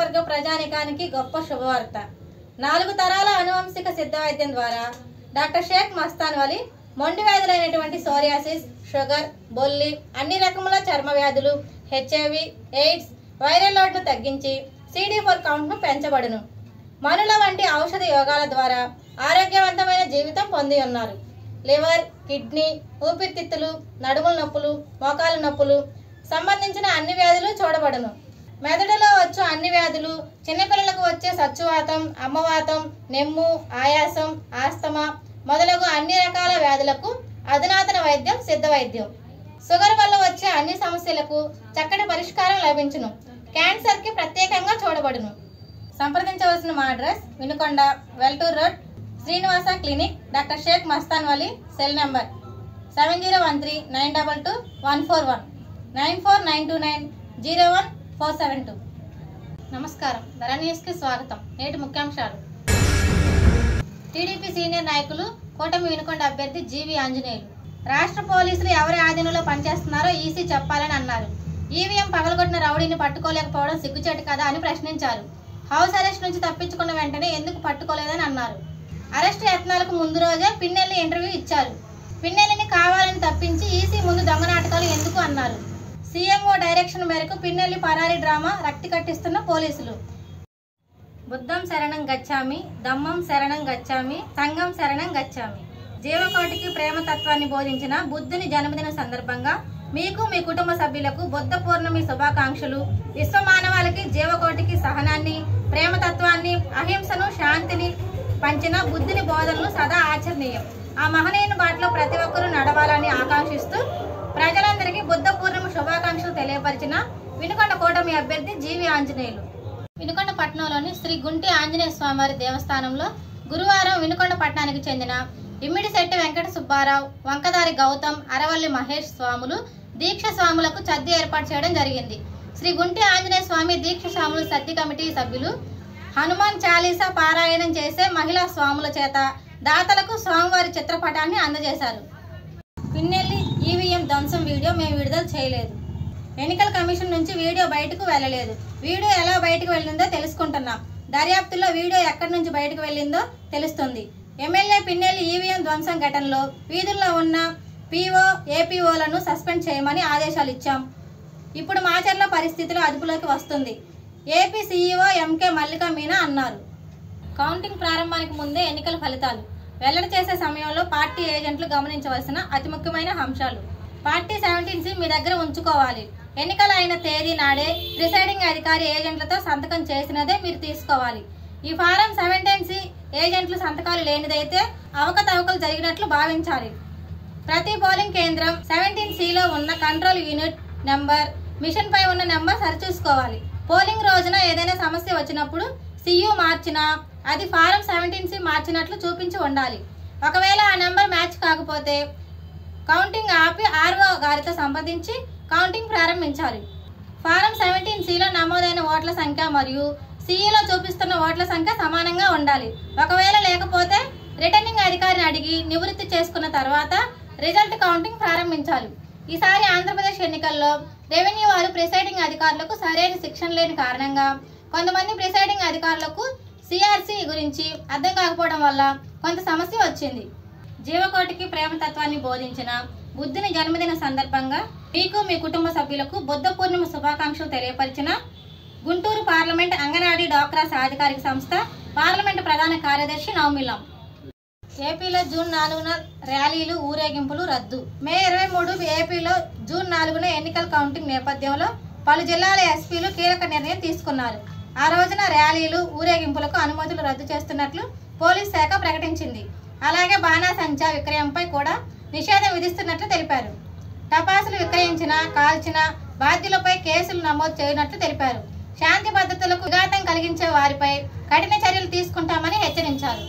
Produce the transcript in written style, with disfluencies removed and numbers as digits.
నియోజకవర్గ ప్రజానికానికి గొప్ప శుభవార్త. 4 తరాల అనువంశిక సిద్ధ వైద్యం ద్వారా డాక్టర్ షేక్ మస్తాన్ వలి మొండి వ్యాధులైనటువంటి సోరియాసిస్, షుగర్, బొల్లి, అన్ని రకముల చర్మ వ్యాధులు, హెచ్ఐవి, ఎయిడ్స్, వైరల్ లోడ్ను తగ్గించి CD4 కౌంట్ను పెంచబడును. మనుల వంటి ఔషధ యోగాల ద్వారా ఆరోగ్యవంతమైన జీవితం పొంది ఉన్నారు. లివర్, కిడ్నీ, ఊపిరితిత్తులు, నడుముల నొప్పులు, మోకాలు నొప్పులు సంబంధించిన అన్ని వ్యాధులు చూడబడును. మెదడులో వచ్చు అన్ని వ్యాధులు, చిన్నపిల్లలకు వచ్చే సచ్చువాతం, అమ్మవాతం, నెమ్ము, ఆయాసం, ఆస్తమా మొదలగు అన్ని రకాల వ్యాధులకు అధునాతన వైద్యం సిద్ధ వైద్యం. షుగర్ వల్ల వచ్చే అన్ని సమస్యలకు చక్కటి పరిష్కారం లభించును. క్యాన్సర్కి ప్రత్యేకంగా చూడబడును. సంప్రదించవలసిన మా address Vinukonda, Veltur road, Srinivasa clinic, doctor Sheikh Mastan Vali. Cell number 7013922141 9492901472. నమస్కారం, ధర న్యూస్కి స్వాగతం. నేటి ముఖ్యాంశాలు. టీడీపీ సీనియర్ నాయకులు కూటమి వినుకొండ అభ్యర్థి జీవి ఆంజనేయులు రాష్ట్ర పోలీసులు ఎవరి ఆధీనంలో పనిచేస్తున్నారో ఈసీ చెప్పాలని అన్నారు. ఈవీఎం పగలగొట్టిన రౌడీని పట్టుకోలేకపోవడం సిగ్గుచేటు కదా అని ప్రశ్నించారు. హౌస్ అరెస్ట్ నుంచి తప్పించుకున్న వెంటనే ఎందుకు పట్టుకోలేదని అన్నారు. అరెస్టు యత్నాలకు ముందు రోజే పిన్నెల్లి ఇంటర్వ్యూ ఇచ్చారు. పిన్నెల్లిని కావాలని తప్పించి ఈసీ ముందు దొంగ నాటకాలు ఎందుకు అన్నారు. సీఎంఓ డైరెక్షన్ మేరకు పిన్నెల్లి పరారీ డ్రామా రక్తి కట్టిస్తున్న పోలీసులు. బుద్ధం శరణం గచ్చామి, దమ్మం శరణం గచ్చామి, సంఘం శరణం గచ్చామి. జీవకోటికి ప్రేమతత్వాన్ని బోధించిన బుద్ధుని జన్మదిన సందర్భంగా మీకు, మీ కుటుంబ సభ్యులకు బుద్ధ పూర్ణమి శుభాకాంక్షలు. విశ్వమానవాళికి, జీవకోటికి సహనాన్ని, ప్రేమతత్వాన్ని, అహింసను, శాంతిని పంచిన బుద్ధుని బోధనలు సదా ఆచరణీయం. ఆ మహనీయుని బాటలో ప్రతి ఒక్కరూ నడవాలని ఆకాంక్షిస్తూ ప్రజలందరికీ బుద్ధ పూర్ణిమ శుభాకాంక్షలు తెలియపరిచిన వినుకొండ కూటమి అభ్యర్థి జీవి ఆంజనేయులు. వినుకొండ పట్టణంలోని శ్రీ గుంటి ఆంజనేయ స్వామివారి దేవస్థానంలో గురువారం వినుకొండ పట్టణానికి చెందిన ఇమ్మిడిశెట్టి వెంకట సుబ్బారావు, వంకదారి గౌతమ్, అరవల్లి మహేష్ స్వాములు దీక్ష స్వాములకు సద్ది ఏర్పాటు చేయడం జరిగింది. శ్రీ గుంటి ఆంజనేయ స్వామి దీక్ష స్వాములు సద్ది కమిటీ సభ్యులు హనుమాన్ చాలీసా పారాయణం చేసే మహిళా స్వాముల చేత దాతలకు స్వామివారి చిత్రపటాన్ని అందజేశారు. పిన్నెల్లి ఈవీఎం ధ్వంసం వీడియో మేము విడుదల చేయలేదు. ఎన్నికల కమిషన్ నుంచి వీడియో బయటకు వెళ్ళలేదు. వీడియో ఎలా బయటకు వెళ్ళిందో తెలుసుకుంటున్నాం. దర్యాప్తులో వీడియో ఎక్కడి నుంచి బయటకు వెళ్ళిందో తెలుస్తుంది. ఎమ్మెల్యే పిన్నెల్లి ఈవీఎం ధ్వంసం ఘటనలో వీధుల్లో ఉన్న పీఓ, ఏపీఓలను సస్పెండ్ చేయమని ఆదేశాలు ఇచ్చాం. ఇప్పుడు మాచర్ల పరిస్థితులు అదుపులోకి వస్తుంది. AP CEO MK Mallika Meena అన్నారు. కౌంటింగ్ ప్రారంభానికి ముందే ఎన్నికల ఫలితాలు వెల్లడి చేసే సమయంలో పార్టీ ఏజెంట్లు గమనించవలసిన అతి ముఖ్యమైన అంశాలు. పార్టీ 17C మీ దగ్గర ఉంచుకోవాలి. ఎన్నికల అయిన తేదీ నాడే ప్రిసైడింగ్ అధికారి ఏజెంట్లతో సంతకం చేసినదే మీరు తీసుకోవాలి. ఈ ఫారం 17C ఏజెంట్లు సంతకాలు లేనిదైతే అవకతవకలు జరిగినట్లు భావించాలి. ప్రతి పోలింగ్ కేంద్రం 17Cలో ఉన్న కంట్రోల్ యూనిట్ నెంబర్, మిషన్ పై ఉన్న నెంబర్ సరిచూసుకోవాలి. పోలింగ్ రోజున ఏదైనా సమస్య వచ్చినప్పుడు సియు మార్చినా అది ఫారం 17C మార్చినట్లు చూపించి ఉండాలి. ఒకవేళ ఆ నెంబర్ మ్యాచ్ కాకపోతే కౌంటింగ్ ఆపి ఆర్ఓ గారితో సంప్రదించి కౌంటింగ్ ప్రారంభించాలి. ఫారం 17Cలో నమోదైన ఓట్ల సంఖ్య మరియు సిఈలో చూపిస్తున్న ఓట్ల సంఖ్య సమానంగా ఉండాలి. ఒకవేళ లేకపోతే రిటర్నింగ్ అధికారిని అడిగి నివృత్తి చేసుకున్న తర్వాత రిజల్ట్ కౌంటింగ్ ప్రారంభించాలి. ఈసారి ఆంధ్రప్రదేశ్ ఎన్నికల్లో రెవెన్యూ వారు ప్రిసైడింగ్ అధికారులకు సరైన శిక్షణ లేని కారణంగా కొంతమంది ప్రిసైడింగ్ అధికారులకు సిఆర్సి గురించి అర్థం కాకపోవడం వల్ల కొంత సమస్య వచ్చింది. జీవకోటికి ప్రేమతత్వాన్ని బోధించిన బుద్ధుని జన్మదిన సందర్భంగా మీకు, మీ కుటుంబ సభ్యులకు బుద్ధ పూర్ణిమ శుభాకాంక్షలు తెలియపరిచిన గుంటూరు పార్లమెంట్ అంగన్వాడీ డ్వాక్రా సాధికారిక సంస్థ పార్లమెంటు ప్రధాన కార్యదర్శి నవమిలం. ఏపీలో జూన్ 4న ర్యాలీలు, ఊరేగింపులు రద్దు. మే 23 ఏపీలో జూన్ 4న ఎన్నికల కౌంటింగ్ నేపథ్యంలో పలు జిల్లాల ఎస్పీలు కీలక నిర్ణయం తీసుకున్నారు. ఆ రోజున ర్యాలీలు, ఊరేగింపులకు అనుమతులు రద్దు చేస్తున్నట్లు పోలీస్ శాఖ ప్రకటించింది. అలాగే బాణాసంచా విక్రయంపై కూడా నిషేధం విధిస్తున్నట్లు తెలిపారు. టపాసులు విక్రయించిన, కాల్చిన బాధ్యులపై కేసులు నమోదు చేయనట్లు తెలిపారు. శాంతి భద్రతలకు విఘాతం కలిగించే వారిపై కఠిన చర్యలు తీసుకుంటామని హెచ్చరించారు.